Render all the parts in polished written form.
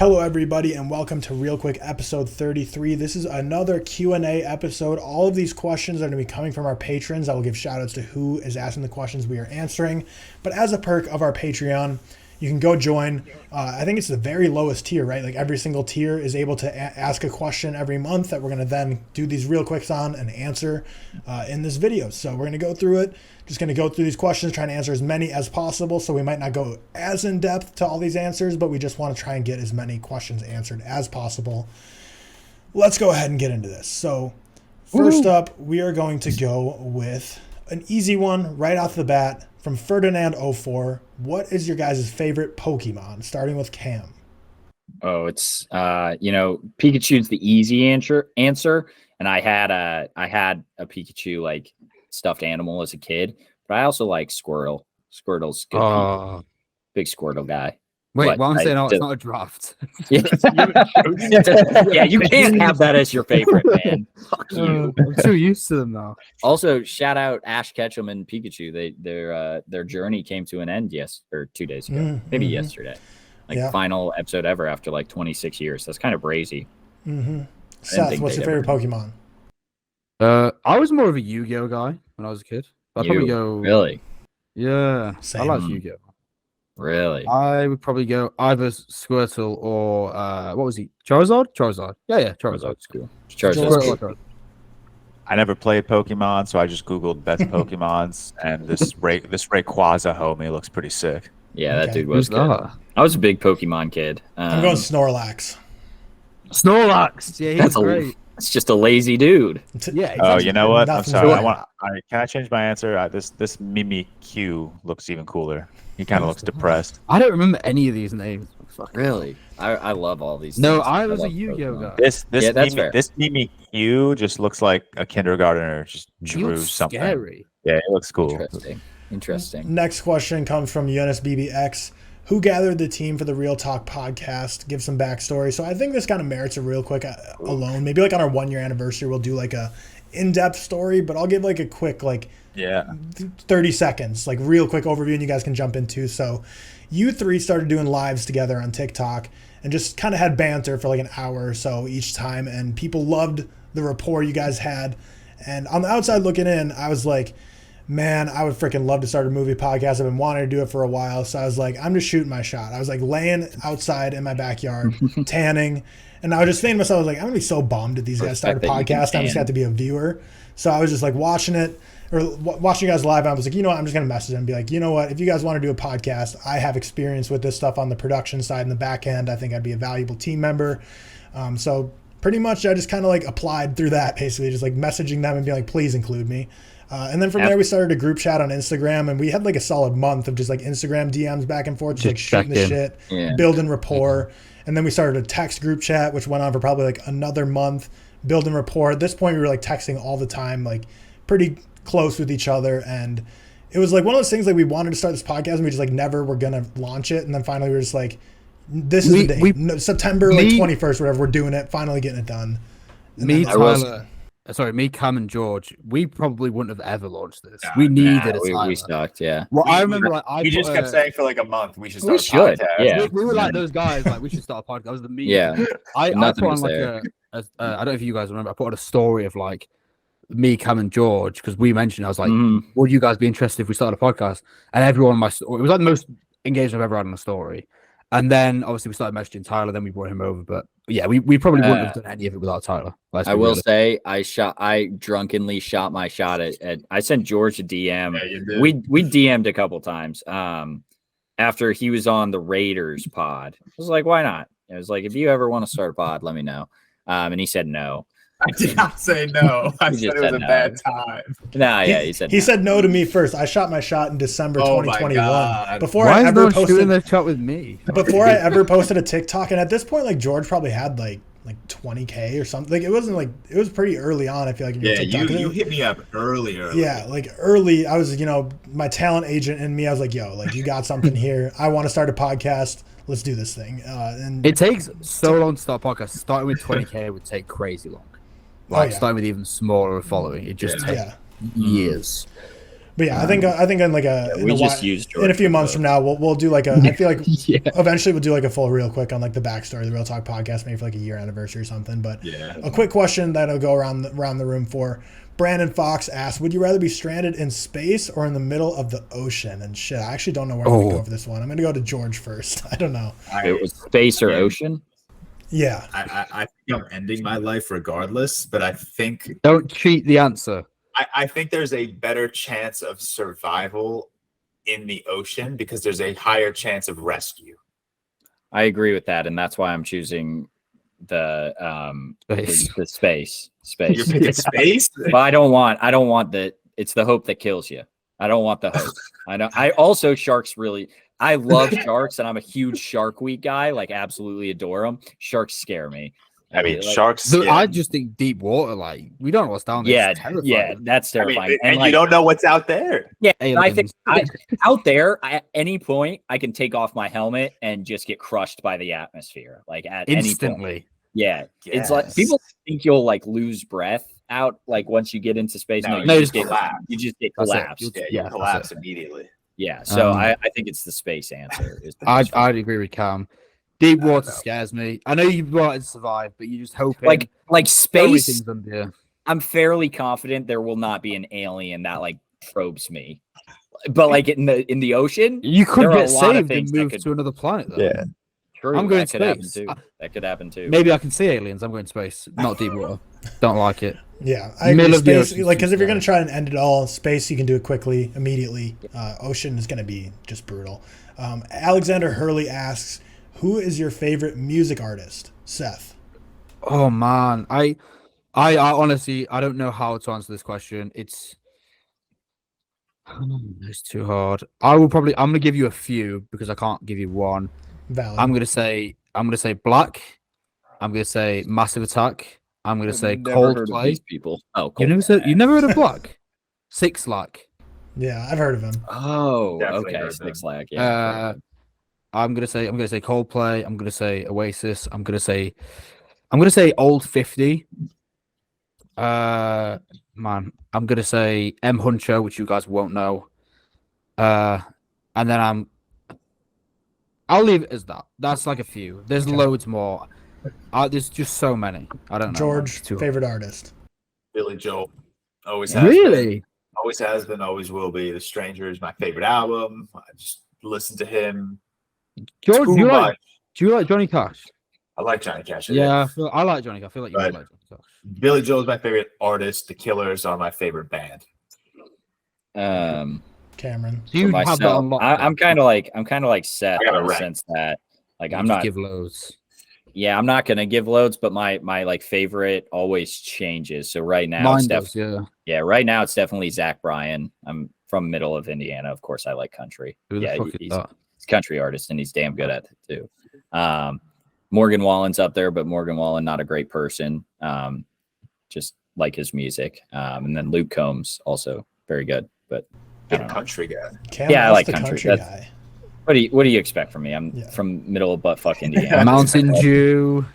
Hello everybody and welcome to ReelQuick episode 33. This is another Q&A episode. All of these questions are going to be coming from our patrons. I will give shout outs to who is asking the questions we are answering. But as a perk of our Patreon, you can go join. I think it's the very lowest tier, right? Like every single tier is able to ask a question every month that we're going to then do these ReelQuicks on and answer in this video. So we're going to go through it. Just going to go through these questions, trying to answer as many as possible. So we might not go as in depth to all these answers, but we just want to try and get as many questions answered as possible. Let's go ahead and get into this. So first up, we are going to go with an easy one right off the bat from Ferdinand04. What is your guys' favorite Pokemon? Starting with Cam. Oh, it's Pikachu's the easy answer. And I had a Pikachu like stuffed animal as a kid, but I also like Squirtle. Squirtle's good. Big Squirtle guy. Wait, well, I'm saying it's not a draft. Yeah, you can't have that as your favorite, man. Fuck you. I'm too used to them now. Also, shout out Ash Ketchum and Pikachu. Their journey came to an end 2 days ago, maybe yesterday. Final episode ever after like 26 years. That's kind of crazy. Seth, what's your favorite Pokemon? I was more of a Yu-Gi-Oh guy when I was a kid. I'd probably go. Really? Yeah, Same. I like Yu-Gi-Oh. Really? I would probably go either Squirtle or what was he? Charizard? Charizard. Yeah, Charizard's cool. Charizard. I never played Pokemon, so I just googled best Pokemons, and this Rayquaza homie looks pretty sick. Yeah, that dude was good. I was a big Pokemon kid. I'm going Snorlax. Snorlax. Yeah, he's great. It's just a lazy dude. Yeah. Oh, you know what? I'm sorry. Sure. Can I change my answer? This Mimikyu looks even cooler. He kind of looks depressed. I don't remember any of these names. Really? I love all these. No, things. I was a Yu-Gi-Oh guy. This fair. This Mimikyu just looks like a kindergartner just drew something. Scary. Yeah, it looks cool. Interesting. Next question comes from Eunice BBX. Who gathered the team for the ReelTok podcast? Give some backstory. So I think this kind of merits a ReelQuick alone. Maybe like on our 1 year anniversary, we'll do like a in-depth story, but I'll give like a quick 30 seconds, like real quick overview, and you guys can jump into. So you three started doing lives together on TikTok and just kind of had banter for like an hour or so each time, and people loved the rapport you guys had. And on the outside looking in, I was like, man, I would freaking love to start a movie podcast. I've been wanting to do it for a while. So I was like, I'm just shooting my shot. I was like laying outside in my backyard, tanning. And I was just thinking to myself, I was like, I'm going to be so bummed if these guys start a podcast. I just got to be a viewer. So I was just like watching it or watching you guys live. I was like, you know what? I'm just going to message them and be like, you know what? If you guys want to do a podcast, I have experience with this stuff on the production side and the back end. I think I'd be a valuable team member. So pretty much I just kind of like applied through that, basically just like messaging them and being like, please include me. And then from there, we started a group chat on Instagram, and we had like a solid month of just like Instagram DMs back and forth, just like shooting the shit, building rapport. And then we started a text group chat, which went on for probably like another month, building rapport. At this point, we were like texting all the time, like pretty close with each other. And it was like one of those things like we wanted to start this podcast, and we just like never were going to launch it. And then finally, we were just like, this is the date. September 21st, whatever, we're doing it, finally getting it done. Me, Cam, and George, we probably wouldn't have ever launched this. We needed a timer. We sucked, yeah. Well, I remember we just kept saying for like a month we should start a podcast. Yeah. We were like those guys, like we should start a podcast. That was the meme. Yeah. I put on like I don't know if you guys remember, I put on a story of like me, Cam, and George, because we mentioned, I was like, would you guys be interested if we started a podcast? And everyone it was like the most engaged I've ever had on a story. And then obviously we started messaging Tyler, then we brought him over. But yeah, we probably wouldn't have done any of it without Tyler. I will say I drunkenly shot my shot at I sent George a DM. Yeah, you did. We DM'd a couple times after he was on the Raiders pod. I was like, why not? It was like, if you ever want to start a pod, let me know. And he said no. I did not say no. I said it was a bad time. He said no to me first. I shot my shot in December 2021. Before Why I ever is posted shooting the shot with me. Before I ever posted a TikTok, and at this point, like George probably had like 20K or something. Like it wasn't like it was pretty early on. I feel like you hit me up earlier. Yeah, like early. I was my talent agent in me. I was like, yo, like you got something here. I want to start a podcast. Let's do this thing. And it takes so long to start a podcast. Starting with 20K would take crazy long. Starting with even smaller following, it just takes years. But yeah, I think in like we just used in a few months from now we'll do like a I feel like eventually we'll do like a full ReelQuick on like the backstory of the ReelTok podcast, maybe for like a year anniversary or something. But a quick question that'll go around the room for Brandon Fox asks, would you rather be stranded in space or in the middle of the ocean? And shit, I actually don't know where I'm gonna go for this one. I'm gonna go to George first. I don't know. It was space or ocean? Yeah. I think I'm ending my life regardless, but I think don't cheat the answer. I think there's a better chance of survival in the ocean because there's a higher chance of rescue. I agree with that, and that's why I'm choosing the space. You're picking space? But I don't want it's the hope that kills you. I don't want the hope. I also sharks really. I love sharks, and I'm a huge Shark Week guy. Like, absolutely adore them. Sharks scare me. I mean, like, sharks. I just think deep water, like, we don't know what's down there. Yeah, that's terrifying. I mean, and like, you don't know what's out there. Yeah, I think out there, at any point, I can take off my helmet and just get crushed by the atmosphere. Like, at instantly. Any point. Yeah, it's like people think you'll like lose breath out like once you get into space. No, you just get collapsed. You collapse immediately. Yeah, so I think it's the space answer. I'd agree with Cam. Deep water scares me. I know you wanted to survive, but you just hope like space. I'm fairly confident there will not be an alien that like probes me. But like in the ocean, you could get saved and move to another planet. Though. Yeah, true. I'm going to space. That could happen too. Maybe I can see aliens. I'm going to space, not deep water. Don't like it. Yeah, I agree. Space, like, because if you're going to try and end it all, space you can do it quickly, immediately. Ocean is going to be just brutal. Alexander Hurley asks, who is your favorite music artist? Seth. Oh man, I honestly I don't know how to answer this question. It's too hard. I'm gonna give you a few because I can't give you one. Valid. I'm gonna say Black. I'm gonna say Massive Attack. I'm gonna say Coldplay. People. Oh, Coldplay. You never heard of Black? Six Lack. Yeah, I've heard of him. Oh, okay. Six Lack. Yeah. I'm gonna say Coldplay. I'm gonna say Oasis. I'm gonna say Old 50. Man, I'm gonna say M Huncho, which you guys won't know. And then I'll leave it as that. That's like a few. There's loads more. There's just so many. I don't know. George, favorite artist? Billy Joel. Always has been. Always has been. Always will be. The Stranger is my favorite album. I just listen to him. George, do you like Johnny Cash? I like Johnny Cash. Yeah, I like Johnny Cash. I feel like you like Johnny Cash. Billy Joel is my favorite artist. The Killers are my favorite band. Cameron. Do you have that unlocked? I'm kind of like Seth in the sense that like I'm not give loads. Yeah, I'm not gonna give loads, but my like favorite always changes. So right now, mine does, right now it's definitely Zach Bryan. I'm from middle of Indiana. Of course, I like country. He's a country artist, and he's damn good at it too. Morgan Wallen's up there, but Morgan Wallen not a great person. Just like his music. And then Luke Combs also very good, but country guy. I like country guy. What do you expect from me? I'm from middle of buttfuck Indiana. Mountain Dew.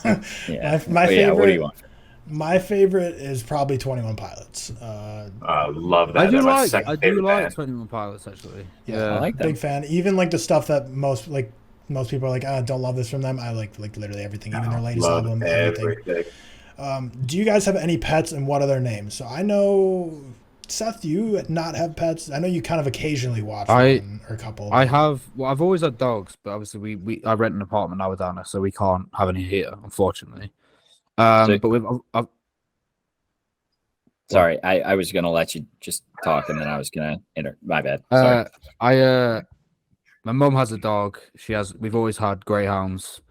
My favorite. What do you want? My favorite is probably 21 Pilots. Love that. I do like 21 Pilots actually. Yeah, I like them. Big fan. Even like the stuff that most people are like, don't love this from them. I like literally everything, even their latest album, everything. Do you guys have any pets, and what are their names? So I know, Seth, you not have pets. I know you kind of occasionally watch one or a couple. I have. Well, I've always had dogs, but obviously I rent an apartment now with Anna, so we can't have any here, unfortunately. Sorry, I was gonna let you just talk, and then I was gonna enter. My bad. Sorry. My mum has a dog. We've always had greyhounds.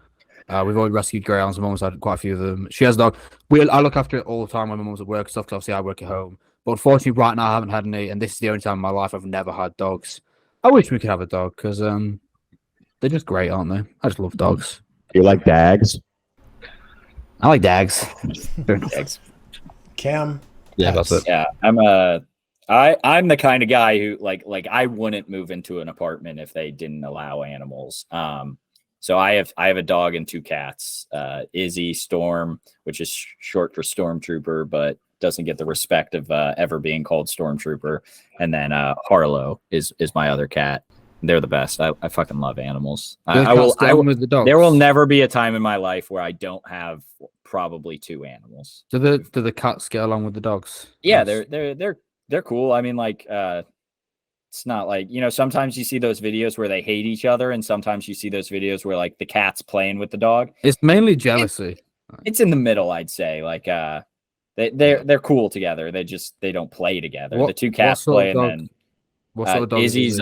We've always rescued greyhounds. My mum's had quite a few of them. She has a dog. I look after it all the time when my mum's at work and stuff, because obviously I work at home. But unfortunately, right now I haven't had any, and this is the only time in my life I've never had dogs. I wish we could have a dog because they're just great, aren't they? I just love dogs. You like dags? I like dags. Cam. Yeah, that's it. Yeah, I'm the kind of guy who like I wouldn't move into an apartment if they didn't allow animals. So I have a dog and two cats. Izzy Storm, which is short for Stormtrooper, but doesn't get the respect of ever being called Stormtrooper. And then Harlow is my other cat. They're the best. I fucking love animals. With the dogs. There will never be a time in my life where I don't have probably 2 animals. Do the cats get along with the dogs? Yeah, they're cool. I mean, like it's not like, you know, sometimes you see those videos where they hate each other, and sometimes you see those videos where like the cat's playing with the dog. It's mainly jealousy. It's in the middle, I'd say. Like they're cool together. They don't play together. The 2 cats play, and then what sort of dog Izzy's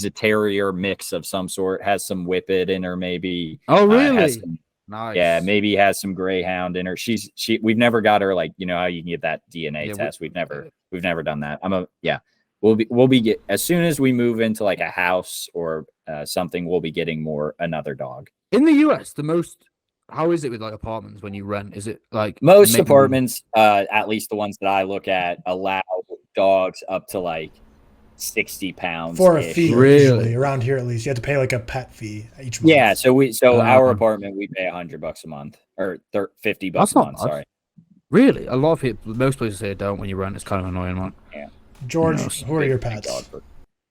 a terrier mix of some sort. Has some whippet in her, maybe. Oh, really? Nice. Yeah, maybe has some greyhound in her. We've never got her, like, you know how you can get that DNA test. We've never done that. We'll be as soon as we move into like a house or something, we'll be getting another dog. In the US, how is it with like apartments when you rent? Is it like most apartments, at least the ones that I look at, allow dogs up to like 60 pounds for a fee? Really? Usually around here, at least you have to pay like a pet fee each month. Yeah, so our apartment, we pay $100 a month, or $50 a month. Sorry. Really, a lot of people, most places say don't when you rent. It's kind of annoying, one. Yeah. George, who are your pets?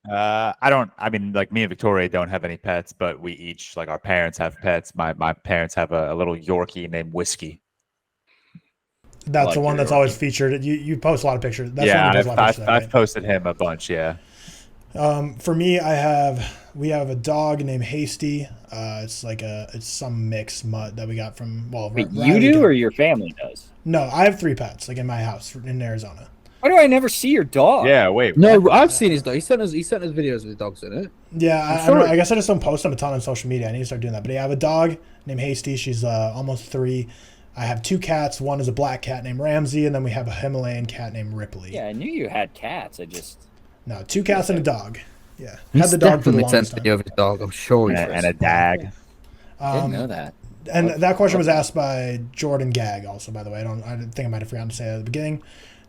I mean, like, me and Victoria don't have any pets, but we each, like, our parents have pets. My parents have a little Yorkie named Whiskey. That's like the one that's Yorkie. Always featured. You post a lot of pictures. That's I've posted him a bunch. Yeah. For me, we have a dog named Hasty. It's some mixed mutt that we got from you do, or your family does? No, I have 3 pets, like in my house in Arizona. Why do I never see your dog? Yeah, wait. No, I've seen his dog. He sent us videos with the dogs in it. Yeah, I guess I just don't post them a ton on social media. I need to start doing that. But yeah, I have a dog named Hasty. She's almost 3. I have 2 cats. One is a black cat named Ramsey, and then we have a Himalayan cat named Ripley. Yeah, I knew you had cats. No, 2 cats and a dog. Yeah, Had the dog for the longest time. Of his dog, I'm sure. And a dag. I didn't know that. And that question was asked by Jordan Gag, also, by the way. I think I might have forgotten to say that at the beginning.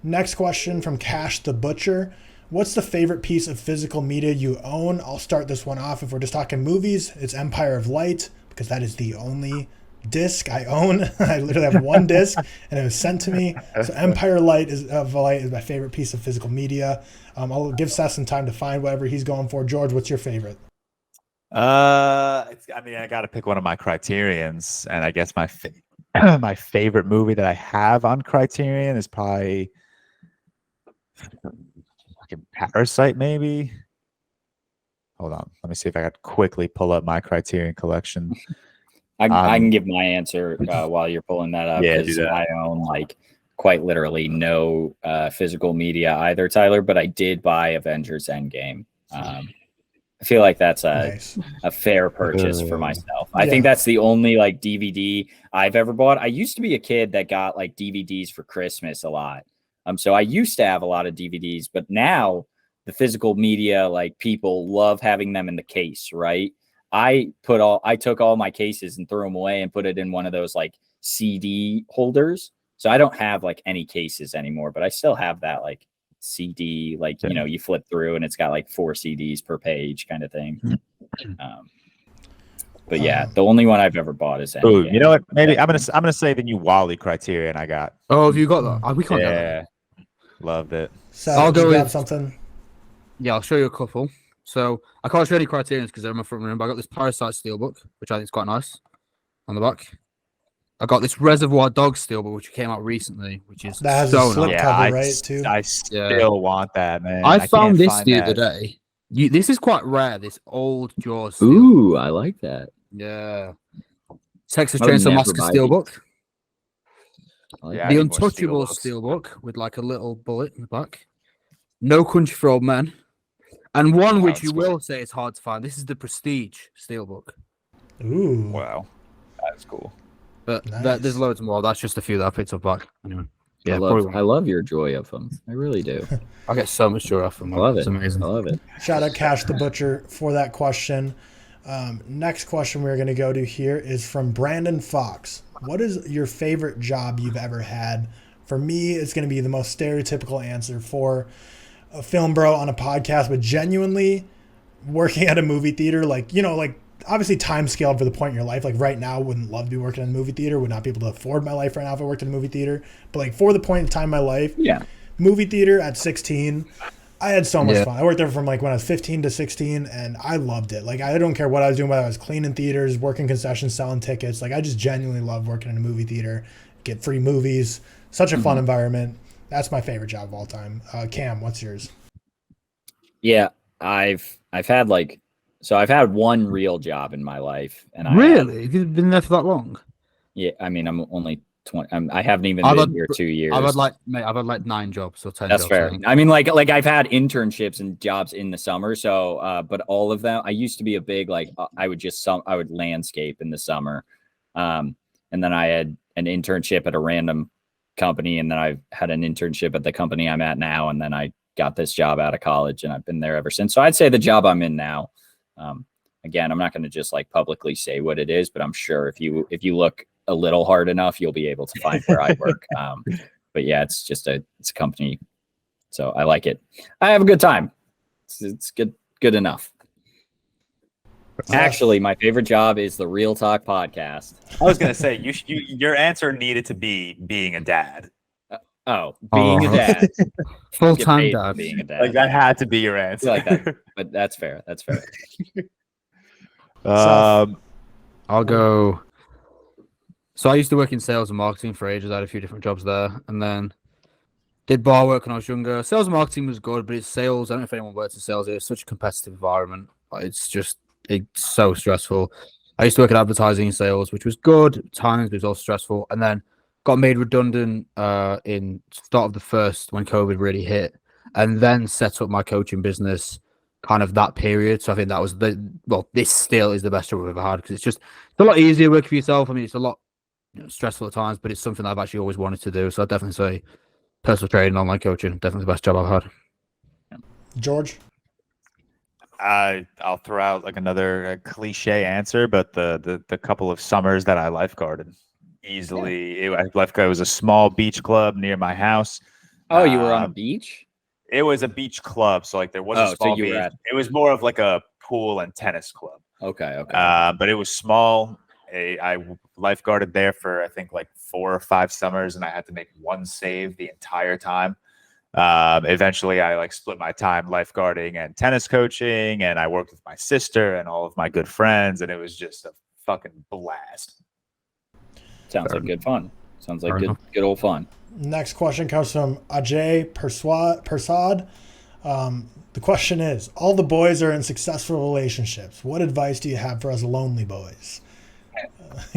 Next question from Cash the Butcher. What's the favorite piece of physical media you own? I'll start this one off. If we're just talking movies, it's Empire of Light, because that is the only disc I own. I literally have 1 disc, and it was sent to me. So Empire of Light is my favorite piece of physical media. I'll give Seth some time to find whatever he's going for. George, what's your favorite? I got to pick one of my Criterions, and I guess my favorite movie that I have on Criterion is probably fucking Parasite, maybe. Hold on, let me see if I could quickly pull up my Criterion collection. I can give my answer while you're pulling that up. Yeah, do that. I own like quite literally no physical media either, Tyler, but I did buy Avengers Endgame. I feel like that's a fair purchase for myself. I think that's the only like DVD I've ever bought. I used to be a kid that got like DVDs for Christmas a lot. So I used to have a lot of DVDs, but now the physical media, like, people love having them in the case, right? I took all my cases and threw them away and put it in one of those like CD holders. So I don't have like any cases anymore, but I still have that like CD, like, you know, you flip through and it's got like 4 CDs per page kind of thing. But yeah, the only one I've ever bought is Endgame. You know what? Maybe I'm gonna say the new Wally Criterion I got. Oh, have you got that? We can't get that. Loved it. Seth, I'll go with something. Yeah, I'll show you a couple. So I can't show any Criterions because they're in my front room, but I got this Parasite Steelbook, which I think is quite nice on the back. I got this Reservoir Dogs Steelbook, which came out recently, which is that has a slip cover, right? Too. I still want that, man. I found this the other day. This is quite rare. This old Jaws. Ooh, I like that. Yeah. Texas Chainsaw Massacre Steelbook. The Untouchable Steelbook with like a little bullet in the back. No Country for Old Men. And one which you will say is hard to find. This is the Prestige Steelbook. Ooh. Wow. That's cool. But there's loads more. That's just a few that I picked up back. Anyway. Yeah, I love your joy of them. I really do. I get so much joy off them. I love it. It's amazing. I love it. Shout out Cash the Butcher for that question. Next question we're going to go to here is from Brandon Fox. What is your favorite job you've ever had? For me, it's going to be the most stereotypical answer for a film bro on a podcast, but genuinely working at a movie theater, like, you know, like obviously time scaled for the point in your life. Like right now, wouldn't love to be working in a movie theater. Would not be able to afford my life right now if I worked in a movie theater. But like for the point in time in my life, movie theater at 16, I had so much fun. I worked there from like when I was 15 to 16, and I loved it. Like I don't care what I was doing, whether I was cleaning theaters, working concessions, selling tickets. Like I just genuinely love working in a movie theater. Get free movies. Such a fun environment. That's my favorite job of all time. Cam, what's yours? Yeah, I've had one real job in my life, and You've been there for that long? Yeah, I mean, I'm only 20. I haven't even been here 2 years. I've had like 9 jobs or 10. That's jobs, fair. I mean, like I've had internships and jobs in the summer. So, but all of them, I used to be a big I would landscape in the summer, and then I had an internship at a random company, and then I had an internship at the company I'm at now, and then I got this job out of college, and I've been there ever since. So I'd say the job I'm in now. Again, I'm not going to just like publicly say what it is, but I'm sure if you look a little hard enough, you'll be able to find where I work. But yeah, it's a company, so I like it. I have a good time. It's good enough. Actually, my favorite job is the ReelTok Podcast. I was gonna say your answer needed to be being a dad. Being a dad, full-time dad. Being a dad, like that had to be your answer. Like that, but that's fair. That's fair. I'll go. So I used to work in sales and marketing for ages. I had a few different jobs there, and then did bar work when I was younger. Sales and marketing was good, but it's sales. I don't know if anyone works in sales. It's such a competitive environment. It's so stressful. I used to work at advertising and sales, which was good at times, but it was also stressful. And then got made redundant in start of the first when COVID really hit, and then set up my coaching business kind of that period. So I think that was this still is the best job I've ever had, because it's a lot easier working for yourself. I mean, it's a lot stressful at times, but it's something that I've actually always wanted to do. So I'd definitely say personal training, online coaching, definitely the best job I've had. George? I'll throw out like another cliche answer, but the couple of summers that I lifeguarded easily. Lifeguard was a small beach club near my house. Oh, you were on a beach? It was a beach club, so like there was a small beach. It was more of like a pool and tennis club. Okay. But it was small. I lifeguarded there for I think like 4 or 5 summers, and I had to make one save the entire time. Eventually I like split my time lifeguarding and tennis coaching, and I worked with my sister and all of my good friends, and it was just a fucking blast. Sounds like good fun. Sounds like good old fun. Next question comes from Ajay Persad. The question is, all the boys are in successful relationships. What advice do you have for us lonely boys?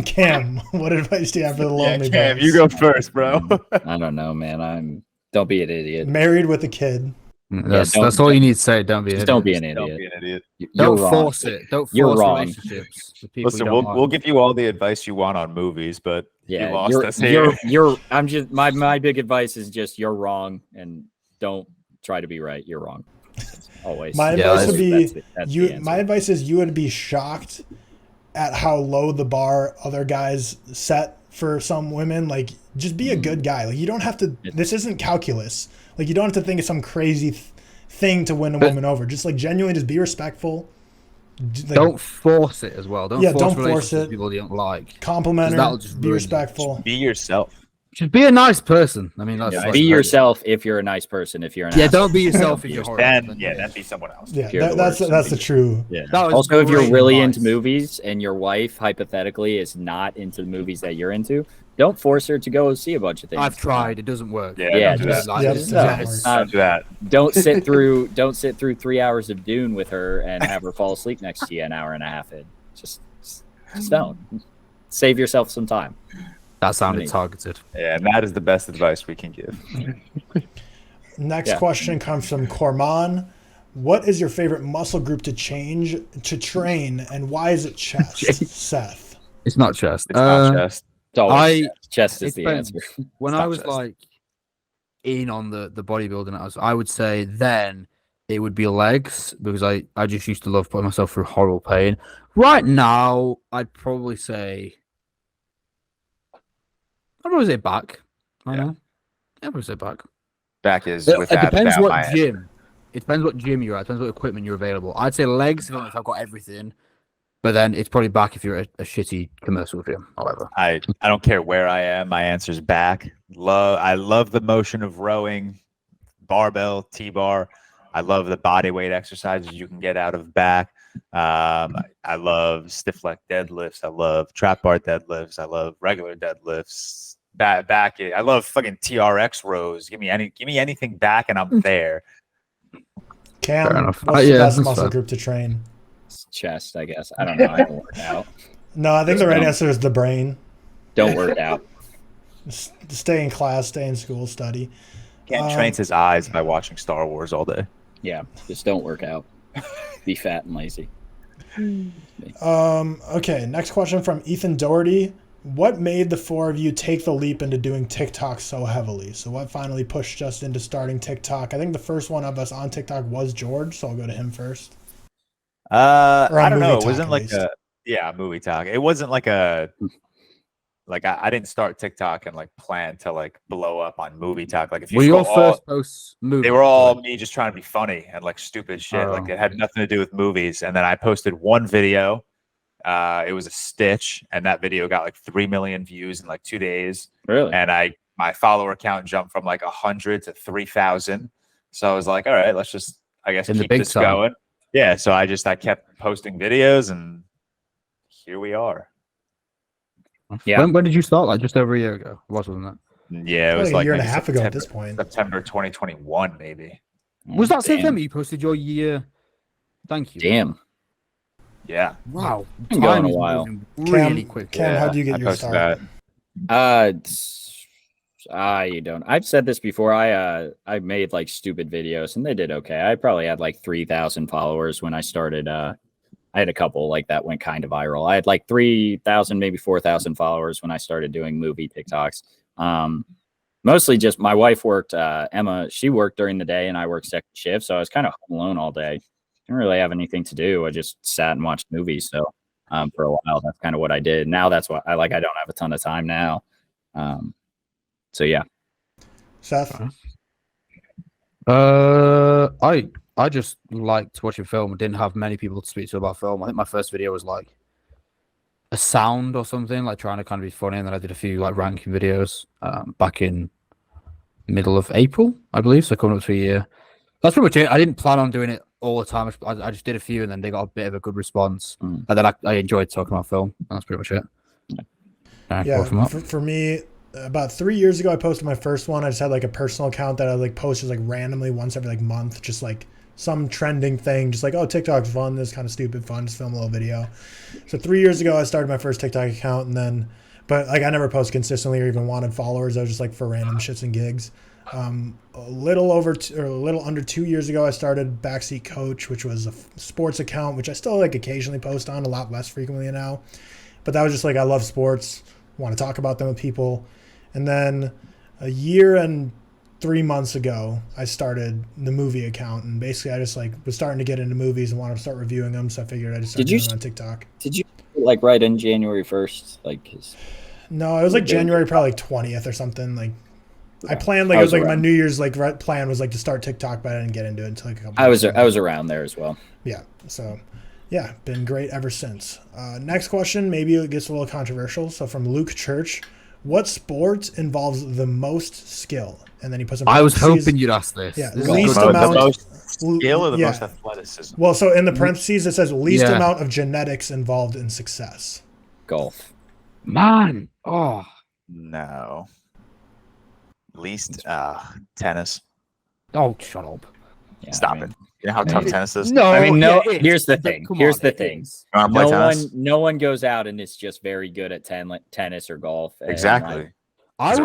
Cam, what advice do you have for the lonely boys? Cam, you go first, bro. I don't know, man. Don't be an idiot. Married with a kid. That's all you need to say. Don't be an idiot. Don't be an idiot. Don't be an idiot. Don't force it. Don't force relationships with people. Listen, we'll give you all the advice you want on movies, but you lost us here. My big advice is just you're wrong, and don't try to be right. You're wrong. Always. My advice would be my advice is you would be shocked at how low the bar other guys set for some women. Like, just be a good guy. Like, you don't have to. This isn't calculus. Like, you don't have to think of some crazy thing to win a woman over. Just like genuinely, just be respectful. Like, don't force it as well. Don't force it. People you don't like. Compliment her. Be respectful. Just be yourself. Just be a nice person. I mean, that's be yourself if you're a nice person. If you're don't be yourself if you're horrible. Then be someone else. Yeah, that's the true. Yeah. Also, if you're really into movies and your wife hypothetically is not into the movies that you're into, don't force her to go see a bunch of things. I've tried. It doesn't work. Don't do that. Don't sit through 3 hours of Dune with her and have her fall asleep next to you an hour and a half in. Just don't. Save yourself some time. That sounded targeted. Yeah, and that is the best advice we can give. Next question comes from Corman. What is your favorite muscle group to train, and why is it chest? Seth. It's not chest. It's not chest. Chest is the answer. When I was like in on the bodybuilding, I would say then it would be legs, because I just used to love putting myself through horrible pain. Right now, I'd probably say back. I know. I'd probably say back. Back is it depends what gym. It depends what gym you're at. It depends what equipment you're available. I'd say legs if I've got everything. But then it's probably back if you're a shitty commercial film. However, I don't care where I am. My answer's back. I love the motion of rowing, barbell, T-bar. I love the body weight exercises you can get out of back. I love stiff leg deadlifts. I love trap bar deadlifts. I love regular deadlifts. Back. I love fucking TRX rows. Give me anything back, and I'm there. Cam, what's the best muscle group to train? Chest, I guess. I don't know. I don't work out. No, I think the right answer is the brain. Don't work out. Stay in class, stay in school, study. Cam trains his eyes by watching Star Wars all day. Yeah, just don't work out. Be fat and lazy. Okay, next question from Ethan Doherty. What made the four of you take the leap into doing TikTok so heavily? So what finally pushed us into starting TikTok? I think the first one of us on TikTok was George, so I'll go to him first. I don't know. It Talk, wasn't like movie talk. It wasn't like I didn't start TikTok and like plan to like blow up on movie talk. Like if you your first posts movie, they were all me just trying to be funny and like stupid shit. Like it had nothing to do with movies. And then I posted one video. It was a stitch, and that video got like 3 million views in like 2 days. Really? And my follower count jumped from like 100 to 3,000. So I was like, all right, let's just keep this going. Yeah, so I kept posting videos, and here we are. Yeah. When did you start? Like just over a year ago, wasn't that? Yeah, it was like a year and a half ago at this point. September 2021, maybe. Was that September you posted your year? Thank you. Damn. Yeah. Wow. Been going a while. Really quick. Cam, how do you get your start? You don't. I've said this before. I made like stupid videos and they did okay. I probably had like 3,000 followers when I started. I had a couple like that went kind of viral. I had like 3,000, maybe 4,000 followers when I started doing movie TikToks. Mostly just my wife worked. Emma, she worked during the day and I worked second shift, so I was kind of home alone all day. Didn't really have anything to do. I just sat and watched movies. So for a while, that's kind of what I did. Now that's what I like. I don't have a ton of time now. So yeah. Seth? I just liked watching film. I didn't have many people to speak to about film. I think my first video was like a sound or something, like trying to kind of be funny. And then I did a few like ranking videos back in middle of April, I believe. So coming up to a year. That's pretty much it. I didn't plan on doing it all the time. I just did a few, and then they got a bit of a good response. And then I enjoyed talking about film. That's pretty much it. Yeah, for me, about 3 years ago, I posted my first one. I just had like a personal account that I like posted like randomly once every like month, just like some trending thing, just like, oh, TikTok's fun. This is kind of stupid fun. Just film a little video. So 3 years ago, I started my first TikTok account, but like I never posted consistently or even wanted followers. I was just like for random shits and gigs. A little under 2 years ago, I started Backseat Coach, which was a sports account, which I still like occasionally post on, a lot less frequently now. But that was just like, I love sports, want to talk about them with people. And then a year and 3 months ago, I started the movie account, and basically I just like was starting to get into movies and wanted to start reviewing them. So I figured I'd just start doing them on TikTok. Did you like right in January 1st? No, it was like January, probably like 20th or something. Like I planned like it was like my New Year's like plan was like to start TikTok, but I didn't get into it until like a couple. I was around there as well. Yeah. So yeah, been great ever since. Next question, maybe it gets a little controversial. So from Luke Church, what sport involves the most skill? And then he puts. I was hoping you'd ask this. Yeah, least amount. The most skill or the most athleticism? Well, so in the parentheses it says least amount of genetics involved in success. Golf. Man. Oh no. Least tennis. Oh, shut up. Yeah, Stop it. You know how tough tennis is? No, I mean, no. Here's the thing. No one goes out and is just very good at tennis or golf. Exactly. Because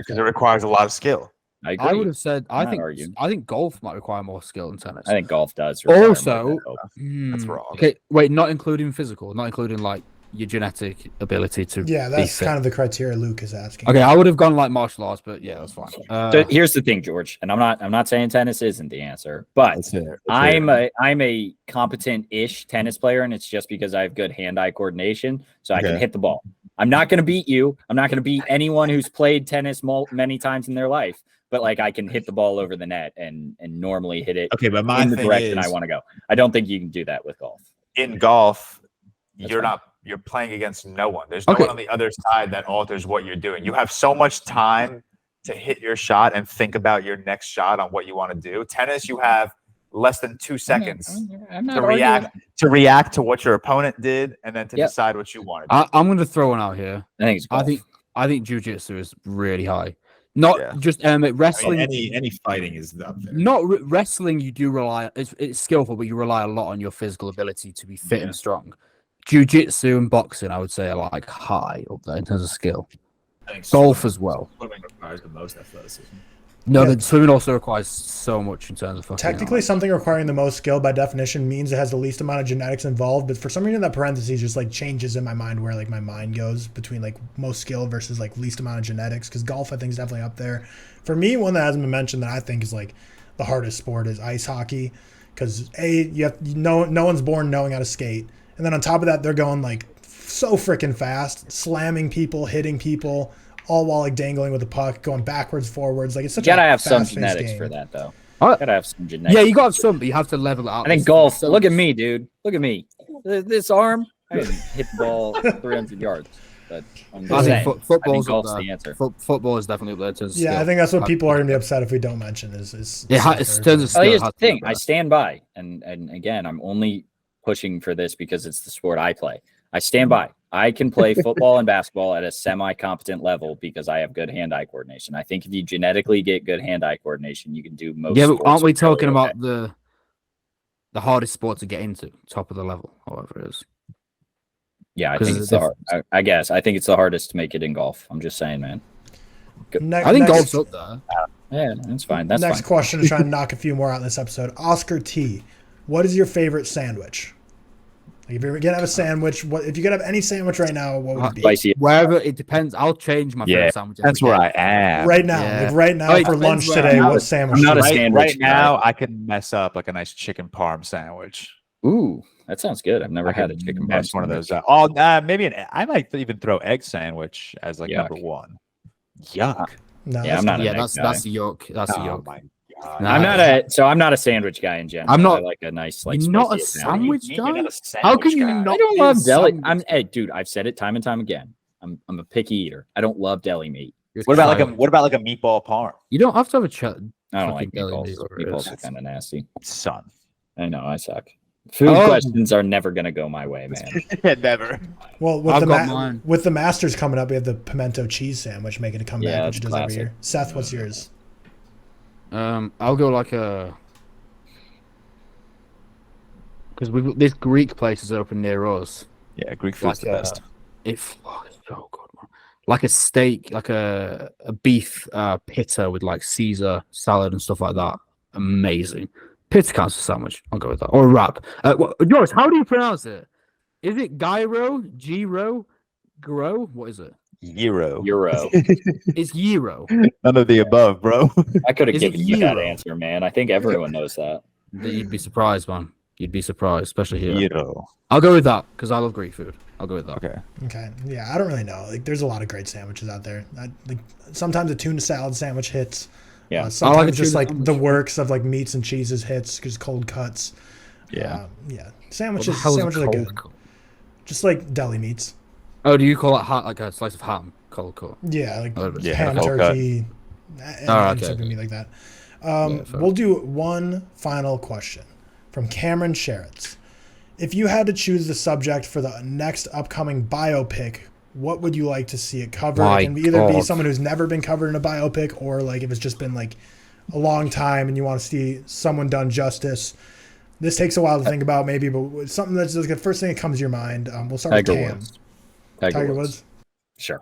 it requires a lot of skill. I agree. I would have said I think golf might require more skill than tennis. I think golf does. Also, that's wrong. Okay, wait, not including physical, not including like your genetic ability to. Yeah, that's kind of the criteria Luke is asking. Okay, I would have gone like martial arts, but yeah, that's fine. So here's the thing, George, and I'm not saying tennis isn't the answer, but I'm a competent-ish tennis player, and it's just because I have good hand-eye coordination, so I can hit the ball. I'm not going to beat you. I'm not going to beat anyone who's played tennis many times in their life, but like I can hit the ball over the net and normally hit it but in the direction I want to go. I don't think you can do that with golf. In golf, you're playing against no one. There's no one on the other side that alters what you're doing. You have so much time to hit your shot and think about your next shot on what you want to do. Tennis, you have less than 2 seconds to react to what your opponent did, and then to decide what you want to do. I'm going to throw one out here. I think jiu-jitsu is really high. Not just wrestling. I mean, any fighting is up there. Not wrestling. You do rely. It's skillful, but you rely a lot on your physical ability to be fit and strong. Jiu-jitsu and boxing, I would say, are like high up there in terms of skill. I think golf as well. Swimming requires the most athleticism. No, the swimming also requires so much in terms of fucking technically something requiring the most skill by definition means it has the least amount of genetics involved, but for some reason that parentheses just like changes in my mind where like my mind goes between like most skill versus like least amount of genetics, because golf I think is definitely up there. For me, one that hasn't been mentioned that I think is like the hardest sport is ice hockey, because no one's born knowing how to skate, and then on top of that they're going like so freaking fast, slamming people, hitting people, all while like dangling with the puck, going backwards, forwards. Like it's such you gotta a have some fast-paced genetics game. for that, though. Gotta have some genetics. Yeah, you got some, but you have to level it out. I think golf. Look at me, dude. Look at me. This arm, I can hit the ball 300 yards. But I'm just saying, football's golf's the answer. Football is definitely up there. Yeah, I think that's what people are gonna be upset if we don't mention. Is it's terms of skill. Here's the thing. I stand by, and again, I'm only pushing for this because it's the sport I play. I stand by. I can play football and basketball at a semi-competent level because I have good hand-eye coordination. I think if you genetically get good hand-eye coordination, you can do most. Yeah, but aren't we talking about the hardest sport to get into, top of the level, however it is? Yeah, I think it's I guess I think it's the hardest to make it in golf. I'm just saying, man. I think golf's up there. Yeah, that's fine. That's next fine. question to try and knock a few more out in this episode. Oscar T, what is your favorite sandwich? Like if you're gonna have a sandwich, if you could have any sandwich right now, what would it be? Spicy. Wherever it depends, I'll change my favorite sandwich. That's where I am right now. Yeah. Like right now for lunch today, what sandwich? I'm not a right, sandwich right now. I can mess up like a nice chicken parm sandwich. Ooh, that sounds good. I've never had a chicken parm. One of those. Maybe I might even throw egg sandwich as like number one. Yuck. No, yeah, I'm not. Yeah, that's a yolk. That's a yolk. No, I'm not a sandwich guy in general. I'm not. I like a nice like. You're not a sandwich guy. How can you not? I don't love deli. Dude. I've said it time and time again. I'm a picky eater. I don't love deli meat. What about like a meatball parm? You don't have to have a chat. I don't like meatballs. Meatballs are kind of nasty. Son, I know. I suck. Food questions are never gonna go my way, man. Never. Well, with the Masters coming up, we have the pimento cheese sandwich making a comeback, which it does every year. Seth, what's yours? I'll go like because this Greek place is open near us. Yeah, Greek food's the best. It's so good, man. Like a steak, like a beef pita with like Caesar salad and stuff like that. Amazing. Pita counts as a sandwich. I'll go with that. Or a wrap. Joris, how do you pronounce it? Is it gyro? Gyro? Grow? What is it? Euro. It's gyro. None of the above, bro. I could have given you that answer, man. I think everyone knows that. You'd be surprised, man. You'd be surprised, especially here. Gyro. I'll go with that because I love Greek food. I'll go with that. Okay. Yeah, I don't really know. Like, there's a lot of great sandwiches out there. Sometimes a tuna salad sandwich hits. Yeah. Sometimes like just like sandwich. the works of like meats and cheeses hits because cold cuts. Yeah. Sandwiches are good. Just like deli meats. Oh, do you call it like a slice of ham? Cold cut. Yeah, like Yeah, ham, cold turkey, and okay. something like that. We'll do one final question from Cameron Sheritz. If you had to choose the subject for the next upcoming biopic, what would you like to see it cover? It can either be someone who's never been covered in a biopic, or like if it's just been like a long time and you want to see someone done justice. This takes a while to think about, maybe, but something that's like the first thing that comes to your mind. We'll start with Cam. Tiger Woods. Sure.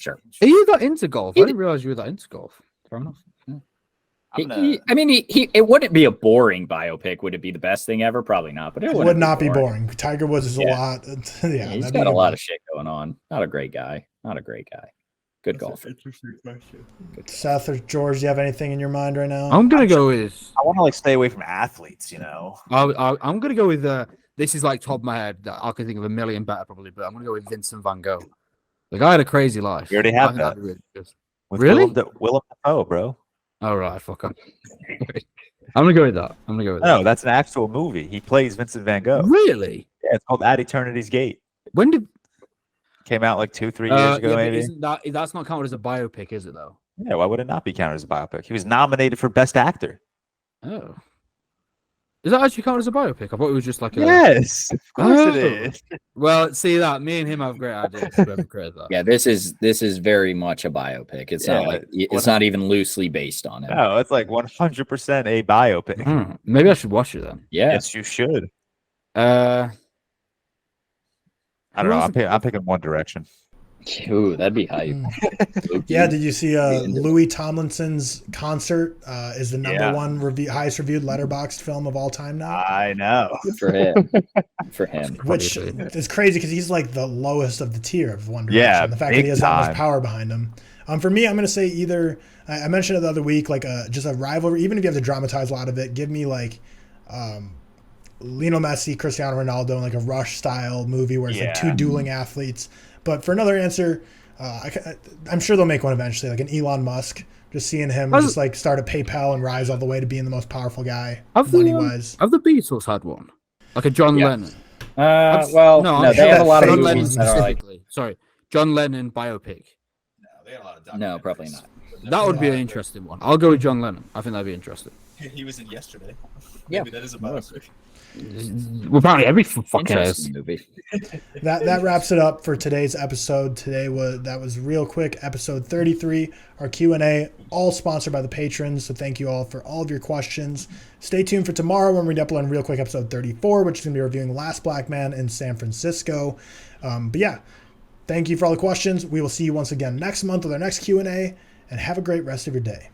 Are you that into golf? I didn't realize you were that into golf. Fair enough. It wouldn't be a boring biopic. Would it be the best thing ever? Probably not. But it would not be boring. Tiger Woods is a lot. He's got a lot of shit going on. Not a great guy. Good golfer. Interesting question. Seth or George, do you have anything in your mind right now? I'm gonna go with. I want to like stay away from athletes, you know. I'm gonna go with. This is like top of my head. I can think of a million better probably, but I'm gonna go with Vincent Van Gogh. Like I had a crazy life. You already have that. Really? Willem Dafoe, bro. All right, fuck up. I'm gonna go with that. No, that's an actual movie. He plays Vincent Van Gogh. Really? Yeah, it's called At Eternity's Gate. When did Came out like 2-3 years ago, maybe. That's not counted as a biopic, is it though? Yeah, why would it not be counted as a biopic? He was nominated for Best Actor. Oh. Is that actually counted as a biopic? I thought it was just like a... Yes, of course it is. Well, see that me and him have great ideas. Yeah, this is very much a biopic. It's not like it's not even loosely based on it. No, it's like 100% a biopic. Maybe I should watch it then. Yeah. Yes, you should. Uh, I don't know. I'm picking One Direction. Ooh, that'd be hype. Yeah, did you see Louis Tomlinson's concert is the number one highest reviewed letterboxd film of all time now? I know. Good for him. For him. Which is crazy because he's like the lowest of the tier of One Direction. Yeah, the fact that big he has that time. much power behind him. For me, I'm going to say either, I mentioned it the other week, like just a rivalry, even if you have to dramatize a lot of it, give me like Lionel Messi, Cristiano Ronaldo in like a Rush style movie where it's like two dueling athletes. But for another answer, I'm sure they'll make one eventually, like an Elon Musk. Just seeing him just like start a PayPal and rise all the way to being the most powerful guy money-wise. Have the Beatles had one? Like a John Lennon? Well, no, they have a lot of John movies Lennon that are like... specifically. Sorry, John Lennon biopic. No, they had a lot of No, probably not. That would be an interesting one. I'll go with John Lennon. I think that'd be interesting. He was in Yesterday. Yeah. Maybe that is a biopic. Well, apparently every fucker is. Interesting movie. That wraps it up for today's episode. That was ReelQuick, episode 33, our Q&A, all sponsored by the patrons. So thank you all for all of your questions. Stay tuned for tomorrow when we upload ReelQuick episode 34, which is going to be reviewing Last Black Man in San Francisco. But yeah, thank you for all the questions. We will see you once again next month with our next Q&A, and have a great rest of your day.